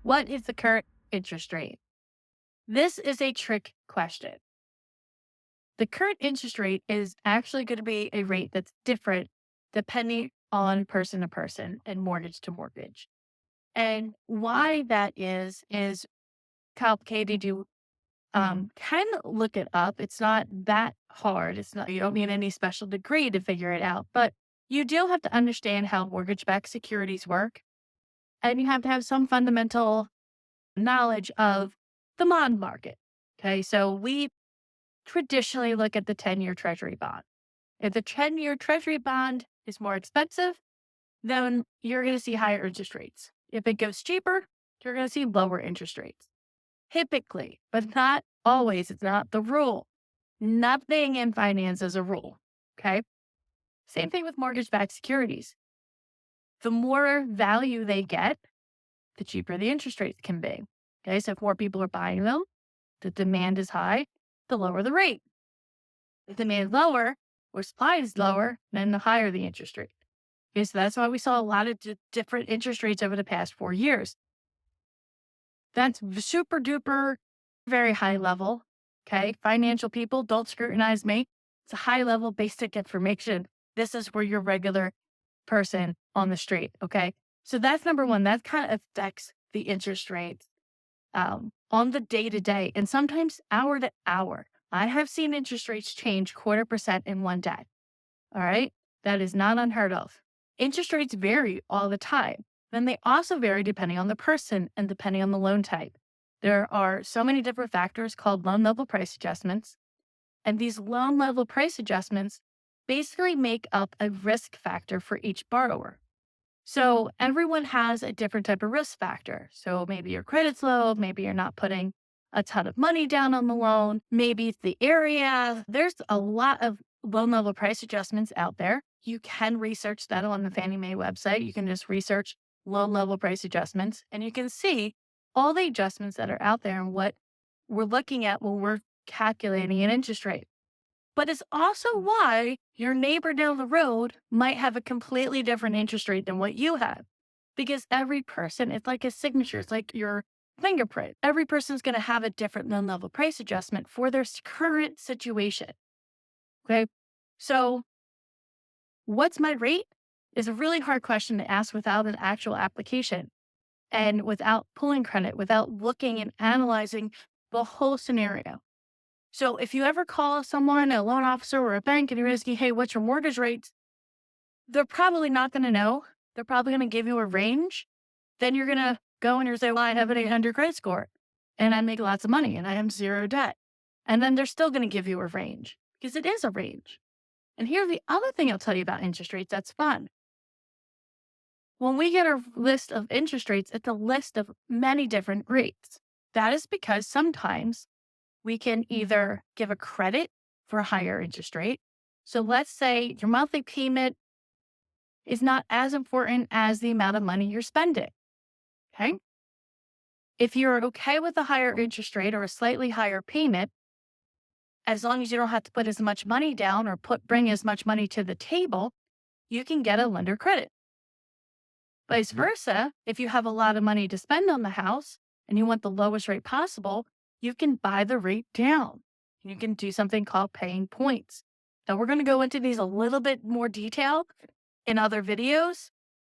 What is the current interest rate? This is a trick question. The current interest rate is actually going to be a rate that's different depending on person to person and mortgage to mortgage. And why that is complicated. You can look it up. It's not that hard. It's not, you don't need any special degree to figure it out, but you do have to understand how mortgage backed securities work. And you have to have some fundamental knowledge of the bond market. Okay. So we traditionally look at the 10-year treasury bond. If the 10-year treasury bond is more expensive, then you're going to see higher interest rates. If it goes cheaper, you're going to see lower interest rates. Typically, but not always. It's not the rule. Nothing in finance is a rule. Okay. Same thing with mortgage backed securities. The more value they get, the cheaper the interest rates can be. Okay. So if more people are buying them, the demand is high, the lower the rate. If demand is lower or supply is lower, then the higher the interest rate. Okay. So that's why we saw a lot of different interest rates over the past 4 years. That's super duper, very high level. Okay. Financial people, don't scrutinize me. It's a high level basic information. This is where your regular person on the street. Okay. So that's number one. That kind of affects the interest rates on the day to day and sometimes hour to hour. I have seen interest rates change 0.25% in one day. All right. That is not unheard of. Interest rates vary all the time. Then they also vary depending on the person and depending on the loan type. There are so many different factors called loan level price adjustments. And these loan level price adjustments basically make up a risk factor for each borrower. So everyone has a different type of risk factor. So maybe your credit's low, maybe you're not putting a ton of money down on the loan, maybe it's the area. There's a lot of loan level price adjustments out there. You can research that on the Fannie Mae website. You can just research loan level price adjustments and you can see all the adjustments that are out there and what we're looking at when we're calculating an interest rate. But it's also why your neighbor down the road might have a completely different interest rate than what you have. Because every person, it's like a signature, it's like your fingerprint. Every person's going to have a different loan level price adjustment for their current situation. Okay. So, what's my rate is a really hard question to ask without an actual application and without pulling credit, without looking and analyzing the whole scenario. So if you ever call someone, a loan officer or a bank, and you're asking, hey, what's your mortgage rate? They're probably not going to know. They're probably going to give you a range. Then you're going to go and you're say, well, I have an 800 credit score and I make lots of money and I have zero debt. And then they're still going to give you a range because it is a range. And here's the other thing I'll tell you about interest rates that's fun. When we get a list of interest rates, it's a list of many different rates. That is because sometimes we can either give a credit for a higher interest rate. So let's say your monthly payment is not as important as the amount of money you're spending. Okay. If you're okay with a higher interest rate or a slightly higher payment, as long as you don't have to put as much money down or bring as much money to the table, you can get a lender credit. Vice versa, if you have a lot of money to spend on the house and you want the lowest rate possible, you can buy the rate down. You can do something called paying points. Now, we're going to go into these a little bit more detail in other videos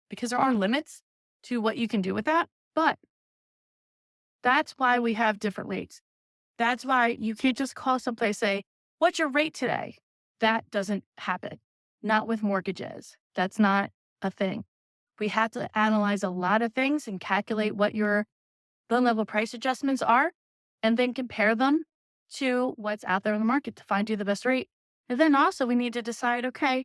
because there are limits to what you can do with that. But that's why we have different rates. That's why you can't just call someplace, say, what's your rate today? That doesn't happen. Not with mortgages. That's not a thing. We have to analyze a lot of things and calculate what your loan level price adjustments are and then compare them to what's out there in the market to find you the best rate. And then also we need to decide, okay,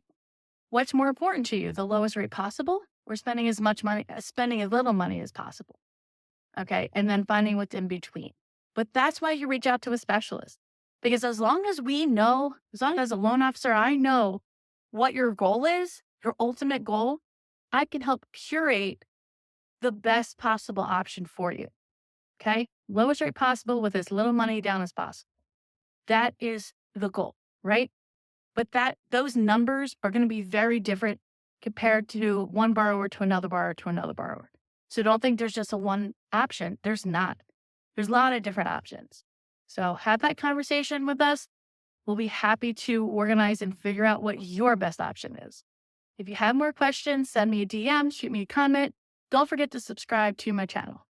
what's more important to you, the lowest rate possible or spending as little money as possible? Okay. And then finding what's in between. But that's why you reach out to a specialist, because as long as we know, as long as a loan officer, I know what your goal is, your ultimate goal, I can help curate the best possible option for you. Okay. Lowest rate possible with as little money down as possible. That is the goal, right? But those numbers are going to be very different compared to one borrower to another borrower to another borrower. So don't think there's just a one option. There's not. There's a lot of different options. So have that conversation with us. We'll be happy to organize and figure out what your best option is. If you have more questions, send me a DM, shoot me a comment. Don't forget to subscribe to my channel.